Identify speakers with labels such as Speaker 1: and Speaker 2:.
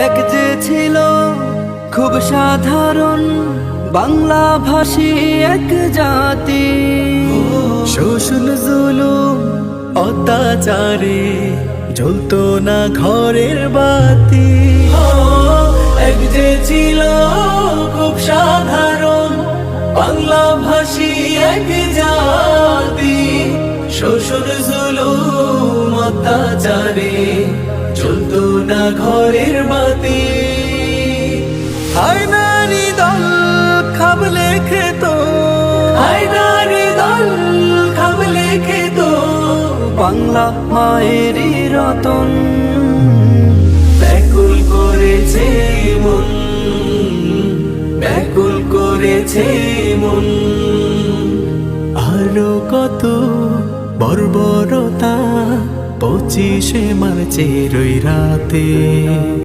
Speaker 1: এক যে ছিল খুব সাধারণ বাংলা ভাষী এক জাতি, শোষণ জুলুম অত্যাচারে জ্বলতো না ঘরের বাতি। এক যে ছিল খুব সাধারণ বাংলা ভাষী এক জাতি, শোষণ জুলুম অত্যাচারে জ্বলতো না ঘরের বাতি। হায়দারি দল খাবলে খেত, হায়দারি দল খাবলে খেত বাংলা মায়েরই রতন। ব্যাকুল করেছে মন, ব্যাকুল করেছে মন। আরো কত বর্বরতা 25শে মার্চের ওই রাতে।